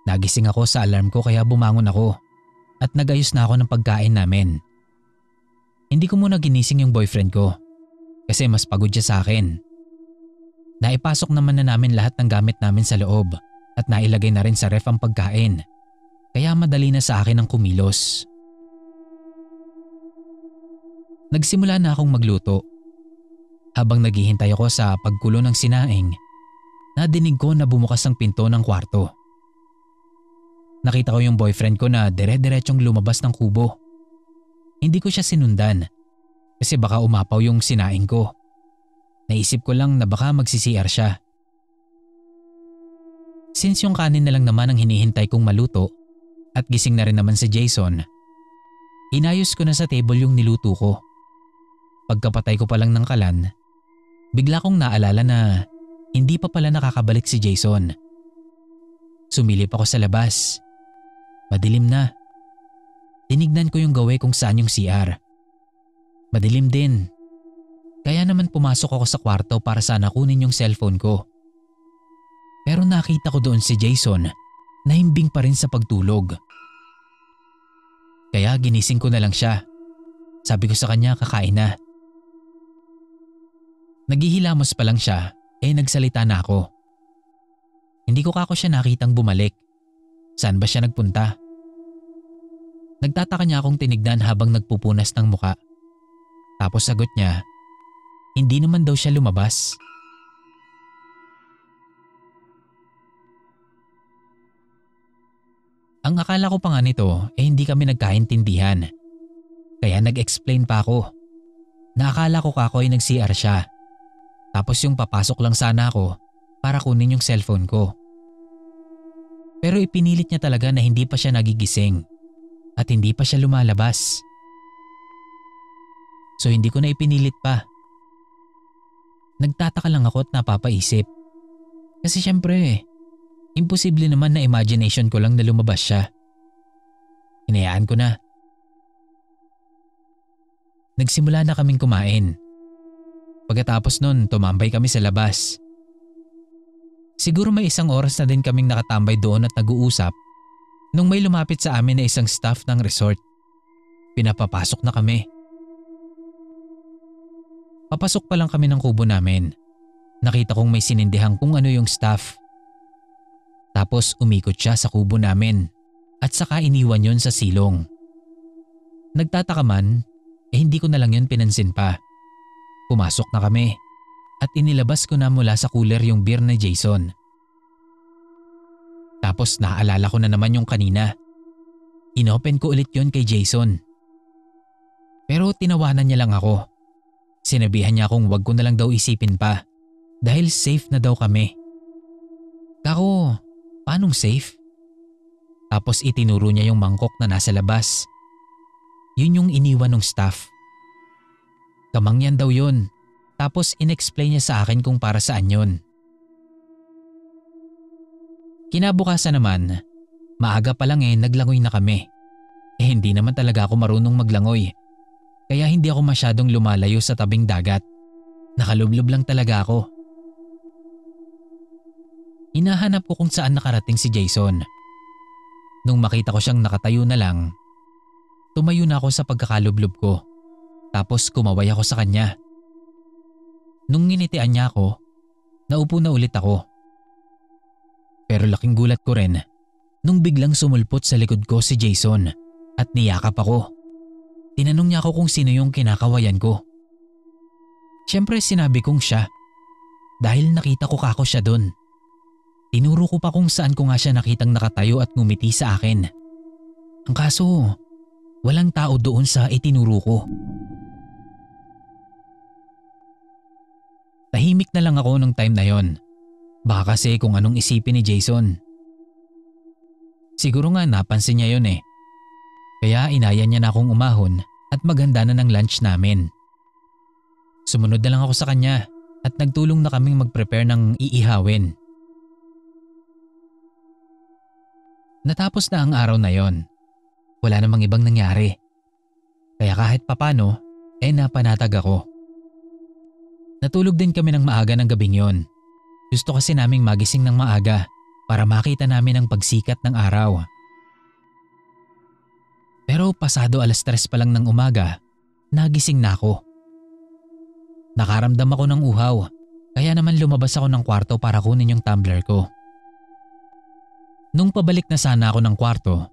Nagising ako sa alarm ko kaya bumangon ako at nagayos na ako ng pagkain namin. Hindi ko muna ginising yung boyfriend ko kasi mas pagod siya sa akin. Naipasok naman na namin lahat ng gamit namin sa loob at nailagay na rin sa ref ang pagkain kaya madali na sa akin ang kumilos. Nagsimula na akong magluto. Habang naghihintay ako sa pagkulo ng sinaing, nadinig ko na bumukas ang pinto ng kwarto. Nakita ko yung boyfriend ko na dire-diretsong lumabas ng kubo. Hindi ko siya sinundan kasi baka umapaw yung sinaing ko. Naisip ko lang na baka magsi-CR siya. Since yung kanin na lang naman ang hinihintay kong maluto at gising na rin naman si Jason, inayos ko na sa table yung niluto ko. Pagkapatay ko pa lang ng kalan, bigla kong naalala na hindi pa pala nakakabalik si Jason. Sumilip ako sa labas. Madilim na. Tinignan ko yung gawe kung saan yung CR. Madilim din. Kaya naman pumasok ako sa kwarto para sana kunin yung cellphone ko. Pero nakita ko doon si Jason na himbing pa rin sa pagtulog. Kaya ginising ko na lang siya. Sabi ko sa kanya kakain na. Naghihilamos pa lang siya. Nagsalita na ako. Hindi ko kako siya nakitang bumalik. Saan ba siya nagpunta? Nagtataka niya akong tinignan habang nagpupunas ng muka. Tapos sagot niya, hindi naman daw siya lumabas. Ang akala ko pa nga nito hindi kami nagkaintindihan. Kaya nag-explain pa ako. Naakala ko kako ay nag-CR siya. Tapos yung papasok lang sana ako para kunin yung cellphone ko. Pero ipinilit niya talaga na hindi pa siya nagigising. at hindi pa siya lumalabas. So hindi ko na ipinilit pa. Nagtataka lang ako at napapaisip. Kasi syempre, imposible naman na imagination ko lang na lumabas siya. Hinayaan ko na. Nagsimula na kaming kumain. Pagkatapos nun, tumambay kami sa labas. Siguro may 1 oras na din kaming nakatambay doon at nag-uusap nung may lumapit sa amin na isang staff ng resort. Pinapapasok na kami. Papasok pa lang kami ng kubo namin. Nakita kong may sinindihan kung ano yung staff. Tapos umikot siya sa kubo namin at saka iniwan yon sa silong. Nagtataka man, hindi ko na lang yun pinansin pa. Pumasok na kami at inilabas ko na mula sa cooler yung beer ni Jason. Tapos naaalala ko na naman yung kanina. Inopen ko ulit yon kay Jason. Pero tinawanan niya lang ako. Sinabihan niya akong wag ko na lang daw isipin pa dahil safe na daw kami. Kako, paanong safe? Tapos itinuro niya yung mangkok na nasa labas. Yun yung iniwan ng staff. Kamangyan daw yun. Tapos inexplain niya sa akin kung para saan yun. Kinabukasan naman, maaga pa lang naglangoy na kami. Hindi naman talaga ako marunong maglangoy. Kaya hindi ako masyadong lumalayo sa tabing dagat. Nakalublob lang talaga ako. Hinahanap ko kung saan nakarating si Jason. Nung makita ko siyang nakatayo na lang, tumayo na ako sa pagkakalublob ko. Tapos kumaway ako sa kanya. Nung nginitian niya ako, naupo na ulit ako. Pero laking gulat ko rin nung biglang sumulpot sa likod ko si Jason at niyakap ako. Tinanong niya ako kung sino yung kinakawayan ko. Siyempre sinabi kong siya dahil nakita ko kako siya dun. Tinuro ko pa kung saan ko nga siya nakitang nakatayo at ngumiti sa akin. Ang kaso, walang tao doon sa itinuro ko. Tahimik na lang ako nung time na yon. Baka kasi kung anong isipin ni Jason. Siguro nga napansin niya yon Kaya inaya niya na akong umahon at maghanda na ng lunch namin. Sumunod na lang ako sa kanya at nagtulong na kaming mag-prepare ng iihawin. Natapos na ang araw na yon. Wala namang ibang nangyari. Kaya kahit papano, napanatag ako. Natulog din kami ng maaga ng gabing yon. Gusto kasi naming magising ng maaga para makita namin ang pagsikat ng araw. Pero pasado 3:00 pa lang ng umaga, nagising na ako. Nakaramdam ako ng uhaw, kaya naman lumabas ako ng kwarto para kunin yung tumbler ko. Nung pabalik na sana ako ng kwarto,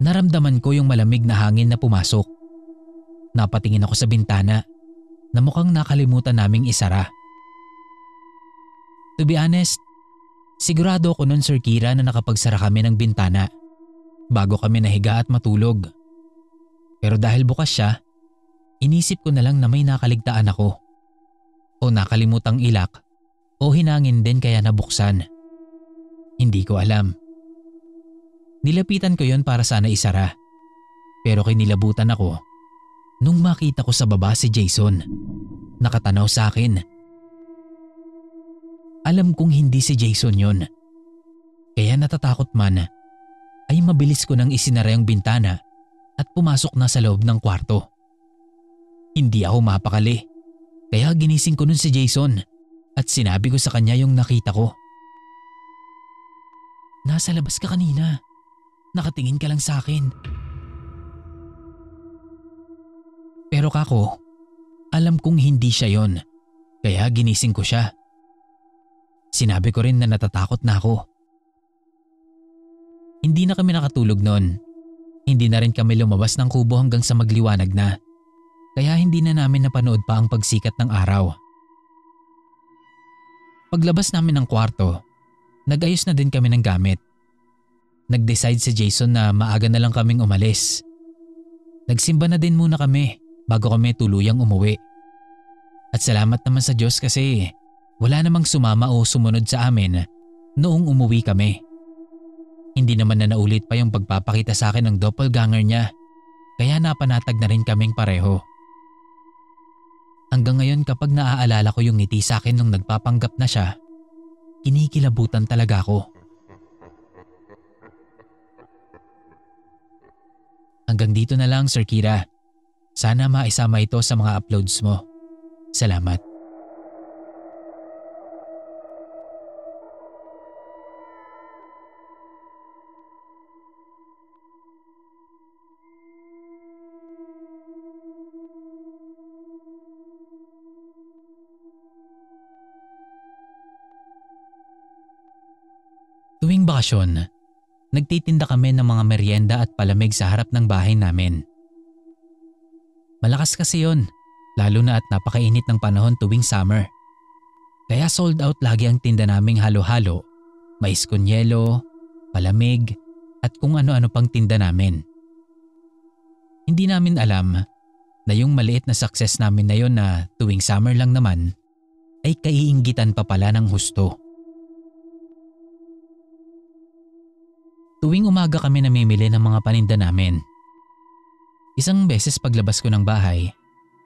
naramdaman ko yung malamig na hangin na pumasok. Napatingin ako sa bintana na mukhang nakalimutan naming isara. To be honest, sigurado ako nun Sir Kira na nakapagsara kami ng bintana bago kami nahiga at matulog. Pero dahil bukas siya, inisip ko na lang na may nakaligtaan ako. O nakalimutang ilak o hinangin din kaya nabuksan. Hindi ko alam. Nilapitan ko yon para sana isara. Pero kinilabutan ako nung makita ko sa baba si Jason. Nakatanaw sa akin. Alam kong hindi si Jason yon. Kaya natatakot man, ay mabilis ko nang isinara yung bintana at pumasok na sa loob ng kwarto. Hindi ako mapakali. Kaya ginising ko nun si Jason at sinabi ko sa kanya yung nakita ko. Nasa labas ka kanina. Nakatingin ka lang sa akin. Pero kako, alam kong hindi siya yon. Kaya ginising ko siya. Sinabi ko rin na natatakot na ako. Hindi na kami nakatulog noon. Hindi na rin kami lumabas ng kubo hanggang sa magliwanag na. Kaya hindi na namin napanood pa ang pagsikat ng araw. Paglabas namin ng kwarto, nag-ayos na din kami ng gamit. Nag-decide si Jason na maaga na lang kaming umalis. Nagsimba na din muna kami bago kami tuluyang umuwi. At salamat naman sa Diyos kasi wala namang sumama o sumunod sa amin noong umuwi kami. Hindi naman na naulit pa yung pagpapakita sa akin ng doppelganger niya, kaya napanatag na rin kaming pareho. Hanggang ngayon kapag naaalala ko yung ngiti sa akin nung nagpapanggap na siya, kinikilabutan talaga ako. Hanggang dito na lang, Sir Kira. Sana maisama ito sa mga uploads mo. Salamat. Tuwing bakasyon, nagtitinda kami ng mga merienda at palamig sa harap ng bahay namin. Malakas kasi yon, lalo na at napakainit ng panahon tuwing summer. Kaya sold out lagi ang tinda naming halo-halo, mais con yelo, palamig at kung ano-ano pang tinda namin. Hindi namin alam na yung maliit na success namin na yon na tuwing summer lang naman ay kaiinggitan pa pala ng husto. Tuwing umaga kami namimili ng mga paninda namin. Isang beses paglabas ko ng bahay,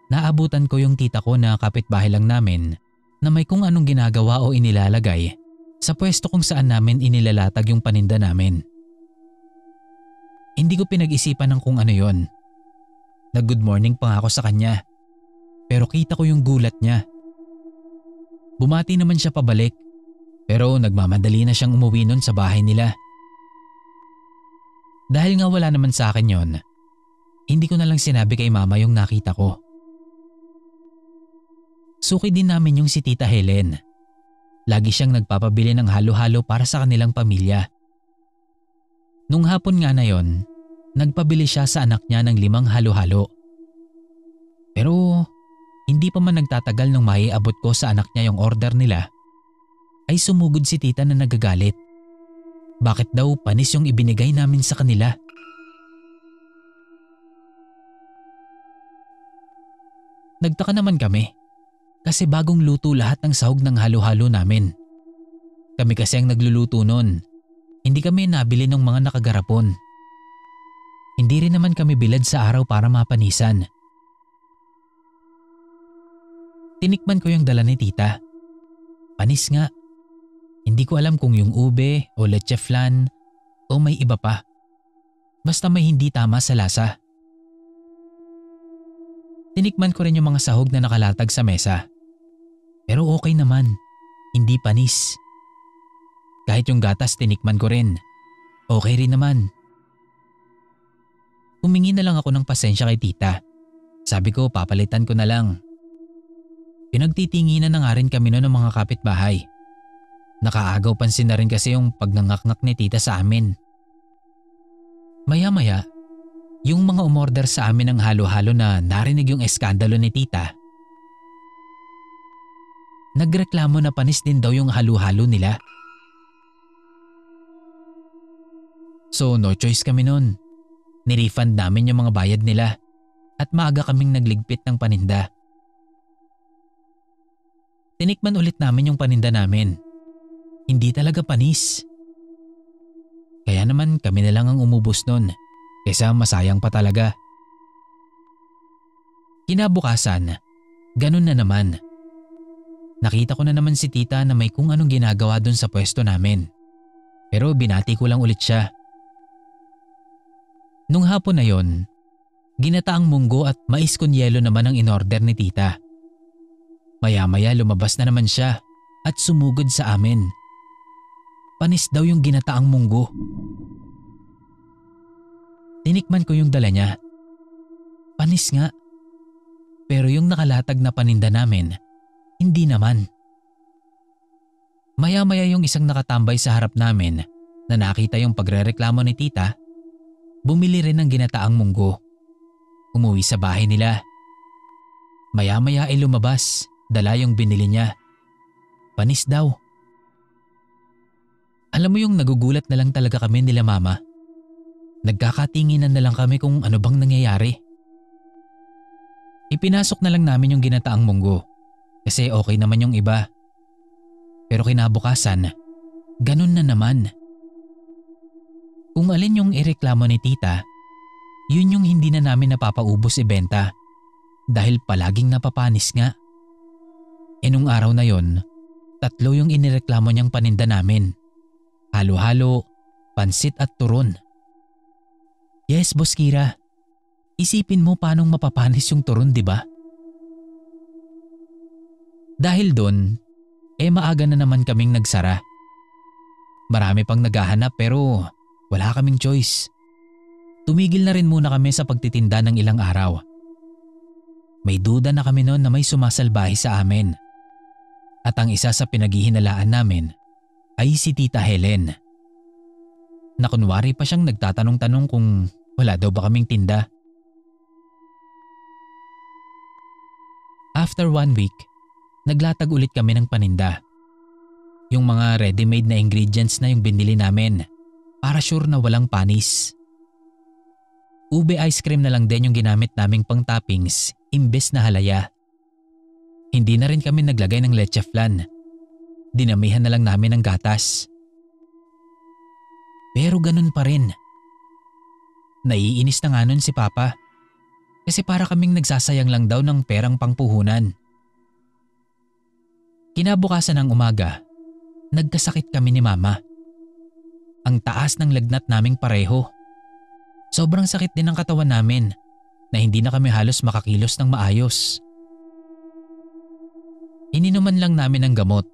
naabutan ko yung tita ko na kapitbahay lang namin na may kung anong ginagawa o inilalagay sa pwesto kung saan namin inilalatag yung paninda namin. Hindi ko pinag-isipan ng kung ano yon. Nag-good morning pa nga ako sa kanya, pero kita ko yung gulat niya. Bumati naman siya pabalik, pero nagmamadali na siyang umuwi nun sa bahay nila. Dahil nga wala naman sa akin yon, hindi ko na lang sinabi kay mama yung nakita ko. Suki din namin yung si Tita Helen. Lagi siyang nagpapabili ng halo-halo para sa kanilang pamilya. Nung hapon nga na yon, nagpabili siya sa anak niya ng 5 halo-halo. Pero hindi pa man nagtatagal nung maiabot ko sa anak niya yung order nila, ay sumugod si tita na nagagalit. Bakit daw panis yung ibinigay namin sa kanila? Nagtaka naman kami kasi bagong luto lahat ng sahog ng halo-halo namin. Kami kasi ang nagluluto nun. Hindi kami nabili ng mga nakagarapon. Hindi rin naman kami bilad sa araw para mapanisan. Tinikman ko yung dala ni tita. Panis nga. Hindi ko alam kung yung ube o leche flan o may iba pa. Basta may hindi tama sa lasa. Tinikman ko rin yung mga sahog na nakalatag sa mesa. Pero okay naman, hindi panis. Kahit yung gatas tinikman ko rin. Okay rin naman. Humingi na lang ako ng pasensya kay tita. Sabi ko papalitan ko na lang. Pinagtitinginan na nga rin kami noon ng mga kapitbahay. Nakaagaw pansin na rin kasi yung pagnangakngak ni tita sa amin. Maya-maya, yung mga umorder sa amin ng halo-halo na narinig yung eskandalo ni tita, nagreklamo na panis din daw yung halo-halo nila. So no choice kami nun. Nirefund namin yung mga bayad nila at maaga kaming nagligpit ng paninda. Tinikman ulit namin yung paninda namin. Hindi talaga panis. Kaya naman kami na lang ang umubos nun, kaysa masayang pa talaga. Kinabukasan, ganun na naman. Nakita ko na naman si tita na may kung anong ginagawa dun sa pwesto namin. Pero binati ko lang ulit siya. Nung hapon na yon, ginataang munggo at mais con yelo naman ang inorder ni tita. Maya-maya lumabas na naman siya at sumugod sa amin. Panis daw yung ginataang munggo. Tinikman ko yung dala niya. Panis nga. Pero yung nakalatag na paninda namin, hindi naman. Maya-maya yung isang nakatambay sa harap namin na nakita yung pagrereklamo ni tita, bumili rin ng ginataang munggo. Umuwi sa bahay nila. Maya-maya ay lumabas, dala yung binili niya. Panis daw. Alam mo yung nagugulat na lang talaga kami nila mama. Nagkakatinginan na lang kami kung ano bang nangyayari. Ipinasok na lang namin yung ginataang munggo kasi okay naman yung iba. Pero kinabukasan, ganun na naman. Kung alin yung ireklamo ni tita, yun yung hindi na namin napapaubos ibenta dahil palaging napapanis nga. Nung araw na yon, 3 yung inireklamo niyang paninda namin. Halo-halo, pansit at turon. Yes, Boss Kira. Isipin mo paanong mapapanis yung turon, di ba? Dahil doon, maaga na naman kaming nagsara. Marami pang naghahanap pero wala kaming choice. Tumigil na rin muna kami sa pagtitinda ng ilang araw. May duda na kami noon na may sumasalbahe sa amin. At ang isa sa pinaghihinalaan namin ay si Tita Helen. Na kunwari pa siyang nagtatanong-tanong kung wala daw ba kaming tinda. After 1 week, naglatag ulit kami ng paninda. Yung mga ready-made na ingredients na yung binili namin para sure na walang panis. Ube ice cream na lang din yung ginamit naming pang toppings imbes na halaya. Hindi na rin kami naglagay ng leche flan. Dinamihan na lang namin ng gatas. Pero ganun pa rin. Naiinis na nga nun si Papa. Kasi para kaming nagsasayang lang daw ng perang pangpuhunan. Kinabukasan ng umaga, nagkasakit kami ni Mama. Ang taas ng lagnat naming pareho. Sobrang sakit din ng katawan namin na hindi na kami halos makakilos ng maayos. Ininuman lang namin ng gamot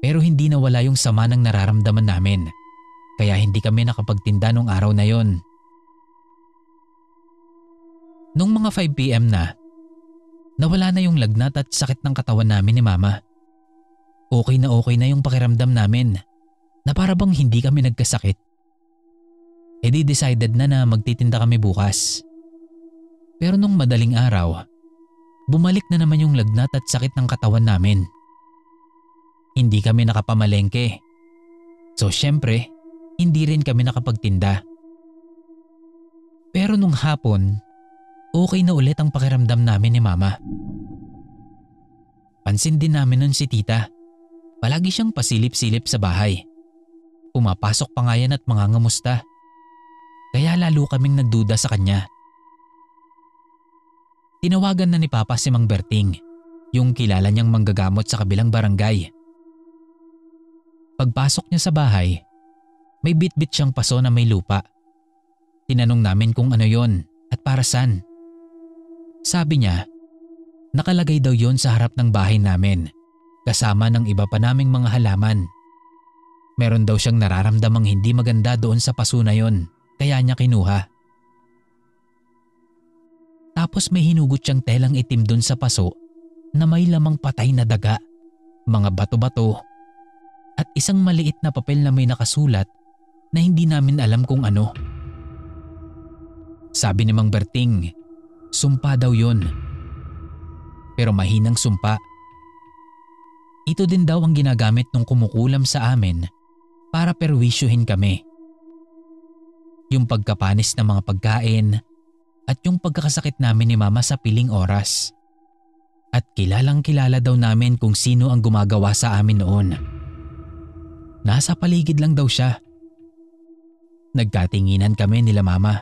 pero hindi nawala yung sama ng nararamdaman namin kaya hindi kami nakapagtinda nung araw na yon. Nung mga 5 PM na, nawala na yung lagnat at sakit ng katawan namin ni Mama. Okay na yung pakiramdam namin na para bang hindi kami nagkasakit. Di decided na magtitinda kami bukas. Pero nung madaling araw, bumalik na naman yung lagnat at sakit ng katawan namin. Hindi kami nakapamalengke. So syempre, hindi rin kami nakapagtinda. Pero nung hapon, okay na ulit ang pakiramdam namin ni Mama. Pansin din namin nun si Tita. Palagi siyang pasilip-silip sa bahay. Pumapasok pa nga yan at mangangamusta. Kaya lalo kaming nagduda sa kanya. Tinawagan na ni Papa si Mang Berting, yung kilala niyang manggagamot sa kabilang barangay. Pagpasok niya sa bahay, may bitbit siyang paso na may lupa. Tinanong namin kung ano yon at para saan. Sabi niya, nakalagay daw yon sa harap ng bahay namin, kasama ng iba pa naming mga halaman. Meron daw siyang nararamdamang hindi maganda doon sa paso na yon, kaya niya kinuha. Tapos may hinugot siyang telang itim doon sa paso na may lamang patay na daga, mga bato-bato, at isang maliit na papel na may nakasulat na hindi namin alam kung ano. Sabi ni Mang Berting, sumpa daw yun. Pero mahinang sumpa. Ito din daw ang ginagamit nung kumukulam sa amin para perwisyuhin kami. Yung pagkapanis ng mga pagkain at yung pagkakasakit namin ni Mama sa piling oras. At kilalang kilala daw namin kung sino ang gumagawa sa amin noon. Nasa paligid lang daw siya. Nagkatinginan kami nila Mama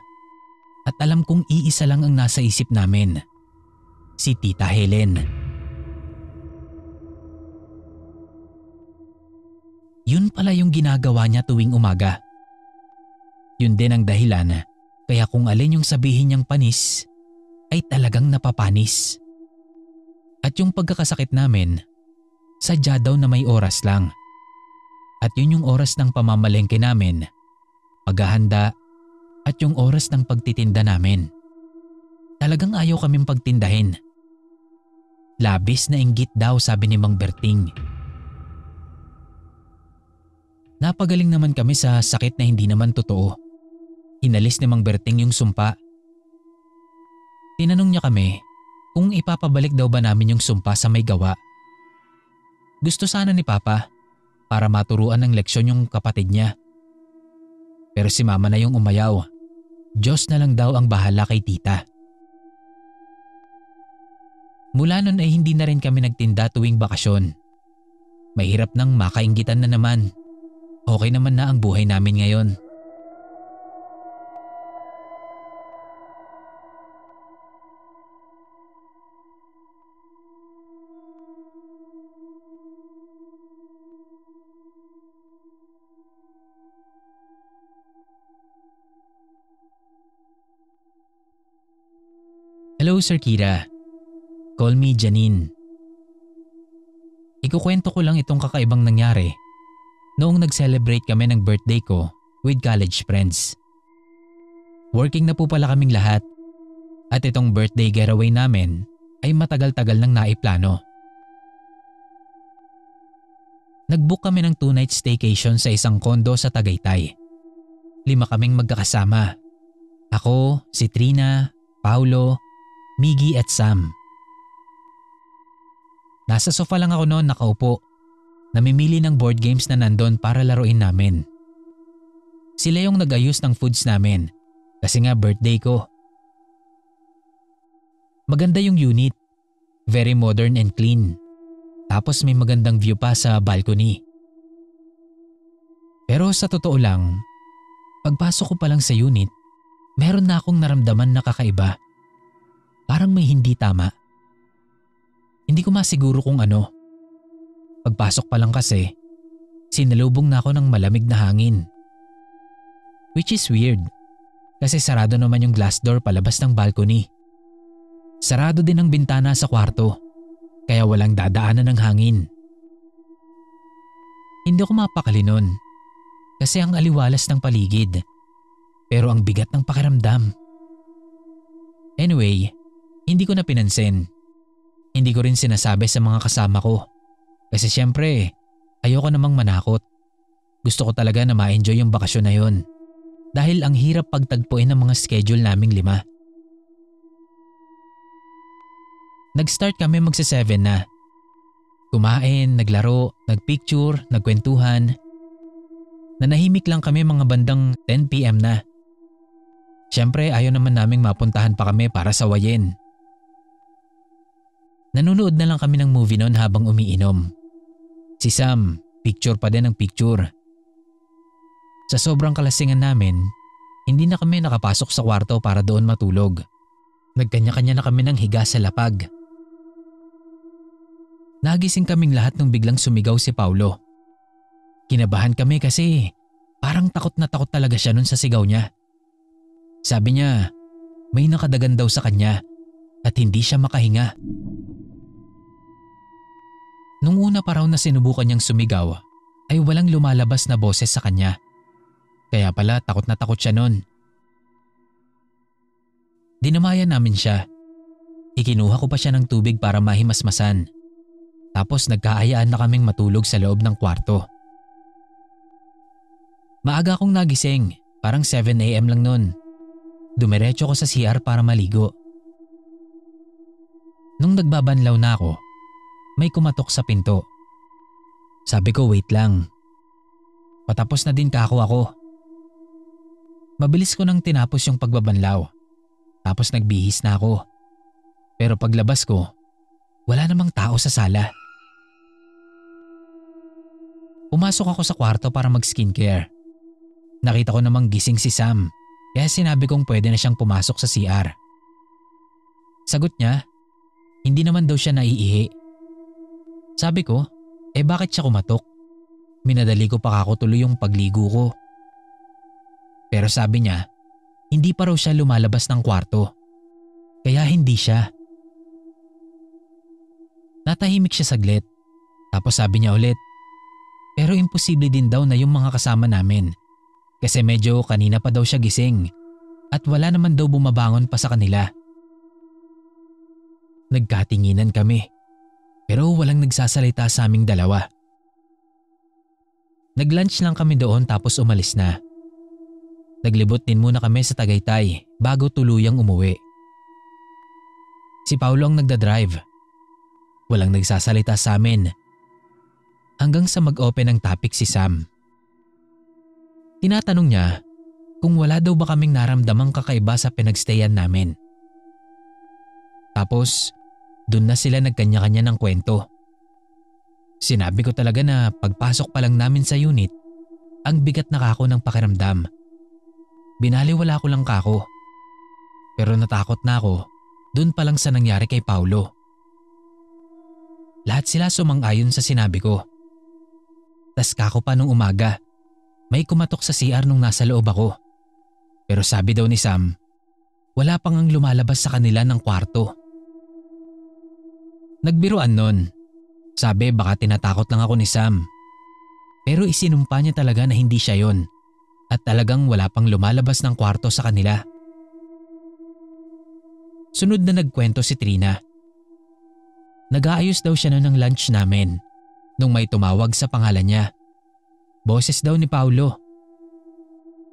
at alam kong iisa lang ang nasa isip namin. Si Tita Helen. Yun pala yung ginagawa niya tuwing umaga. Yun din ang dahilan kaya kung alin yung sabihin niyang panis ay talagang napapanis. At yung pagkakasakit namin, sadya daw na may oras lang. At yun yung oras ng pamamalengke namin, paghahanda at yung oras ng pagtitinda namin. Talagang ayaw kaming pagtindahin. Labis na inggit daw sabi ni Mang Berting. Napagaling naman kami sa sakit na hindi naman totoo. Inalis ni Mang Berting yung sumpa. Tinanong niya kami kung ipapabalik daw ba namin yung sumpa sa may gawa. Gusto sana ni Papa para maturuan ng leksyon yung kapatid niya. Pero si Mama na yung umayaw. Diyos na lang daw ang bahala kay Tita. Mula nun ay hindi na rin kami nagtinda tuwing bakasyon. Mahirap nang makainggitan na naman. Okay naman na ang buhay namin ngayon. Hello Sir Kira. Call me Janine. Ikukwento ko lang itong kakaibang nangyari noong nag-celebrate kami ng birthday ko with college friends. Working na po pala kaming lahat at itong birthday getaway namin ay matagal-tagal nang naiplano. Nag-book kami ng 2-night staycation sa isang kondo sa Tagaytay. 5 kaming magkakasama. Ako, si Trina, Paulo, Miggy at Sam. Nasa sofa lang ako noon nakaupo, namimili ng board games na nandun para laruin namin. Sila yung nag-ayos ng foods namin kasi nga birthday ko. Maganda yung unit, very modern and clean. Tapos may magandang view pa sa balcony. Pero sa totoo lang, pagpasok ko pa lang sa unit, meron na akong naramdaman na kakaiba. Parang may hindi tama. Hindi ko masiguro kung ano. Pagpasok pa lang kasi, sinalubong na ako ng malamig na hangin. Which is weird, kasi sarado naman yung glass door palabas ng balcony. Sarado din ang bintana sa kwarto, kaya walang dadaanan ng hangin. Hindi ko mapakali nun, kasi ang aliwalas ng paligid, pero ang bigat ng pakiramdam. Anyway, hindi ko na pinansin. Hindi ko rin sinasabi sa mga kasama ko. Kasi syempre, ayoko namang manakot. Gusto ko talaga na ma-enjoy yung bakasyon na yun. Dahil ang hirap pagtagpuin ng mga schedule naming 5. Nag-start kami magsa-7 na. Kumain, naglaro, nagpicture, nagkwentuhan. Nanahimik lang kami mga bandang 10 PM na. Syempre ayaw naman naming mapuntahan pa kami para sawayin. Nanonood na lang kami ng movie noon habang umiinom. Si Sam, picture pa din ang picture. Sa sobrang kalasingan namin, hindi na kami nakapasok sa kwarto para doon matulog. Nagkanya-kanya na kami ng higa sa lapag. Nagising kaming lahat nung biglang sumigaw si Paulo. Kinabahan kami kasi parang takot na takot talaga siya nun sa sigaw niya. Sabi niya, may nakadagan daw sa kanya at hindi siya makahinga. Nung una pa raw na sinubukan niyang sumigaw ay walang lumalabas na boses sa kanya. Kaya pala takot na takot siya nun. Dinamayan namin siya. Ikinuha ko pa siya ng tubig para mahimasmasan. Tapos nagkaayaan na kaming matulog sa loob ng kwarto. Maaga akong nagising, parang 7 AM lang nun. Dumiretso ko sa CR para maligo. Nung nagbabanlaw na ako, may kumatok sa pinto. Sabi ko wait lang. Patapos na din kako ako. Mabilis ko nang tinapos yung pagbabanlaw. Tapos nagbihis na ako. Pero paglabas ko, wala namang tao sa sala. Pumasok ako sa kwarto para mag-skincare. Nakita ko namang gising si Sam, kaya sinabi kong pwede na siyang pumasok sa CR. Sagot niya, hindi naman daw siya naiihi. Sabi ko, bakit siya kumatok? Minadali ko pa ako tuloy yung pagligo ko. Pero sabi niya, hindi pa raw siya lumalabas ng kwarto. Kaya hindi siya. Natahimik siya saglit. Tapos sabi niya ulit, pero imposible din daw na yung mga kasama namin. Kasi medyo kanina pa daw siya gising at wala naman daw bumabangon pa sa kanila. Nagkatinginan kami. Pero walang nagsasalita sa aming dalawa. Nag-lunch lang kami doon tapos umalis na. Naglibot din muna kami sa Tagaytay bago tuluyang umuwi. Si Paulo ang nagdadrive. Walang nagsasalita sa amin. Hanggang sa mag-open ng topic si Sam. Tinatanong niya kung wala daw ba kaming naramdamang kakaiba sa pinagstayan namin. Tapos doon na sila nagkanya-kanya ng kwento. Sinabi ko talaga na pagpasok pa lang namin sa unit, ang bigat na kako ng pakiramdam. Binaliwala ko lang kako. Pero natakot na ako doon pa lang sa nangyari kay Paulo. Lahat sila sumang-ayon sa sinabi ko. Tas kako pa nung umaga, may kumatok sa CR nung nasa loob ako. Pero sabi daw ni Sam, wala pang ang lumalabas sa kanila ng kwarto. Nagbiruan nun. Sabi baka tinatakot lang ako ni Sam. Pero isinumpa niya talaga na hindi siya yon at talagang wala pang lumalabas ng kwarto sa kanila. Sunod na nagkwento si Trina. Nag-aayos daw siya noon ng lunch namin nung may tumawag sa pangalan niya. Boses daw ni Paulo.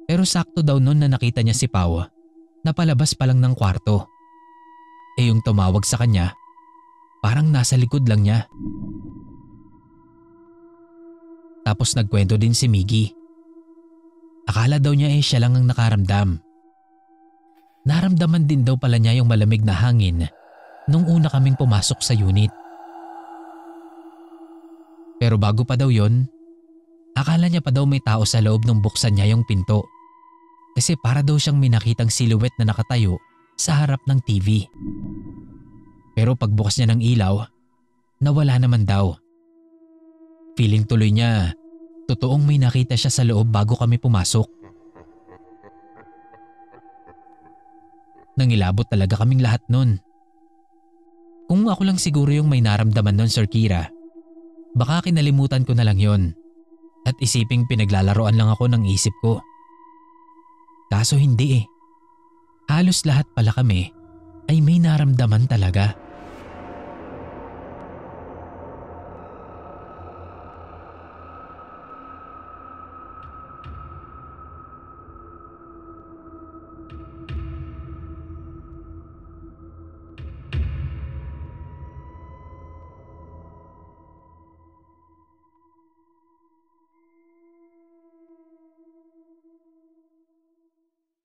Pero sakto daw noon na nakita niya si Pau na palabas pa lang ng kwarto. Yung tumawag sa kanya, parang nasa likod lang niya. Tapos nagkwento din si Miggy. Akala daw niya siya lang ang nakaramdam. Naramdaman din daw pala niya yung malamig na hangin nung una kaming pumasok sa unit. Pero bago pa daw yon, akala niya pa daw may tao sa loob nung buksan niya yung pinto. Kasi para daw siyang minakitang silhouette na nakatayo sa harap ng TV. Pero pagbukas niya ng ilaw, nawala naman daw. Feeling tuloy niya, totoong may nakita siya sa loob bago kami pumasok. Nangilabot talaga kaming lahat nun. Kung ako lang siguro yung may naramdaman nun, Sir Kira, baka kinalimutan ko na lang yon at isiping pinaglalaroan lang ako ng isip ko. Kaso hindi Halos lahat pala kami ay may naramdaman talaga.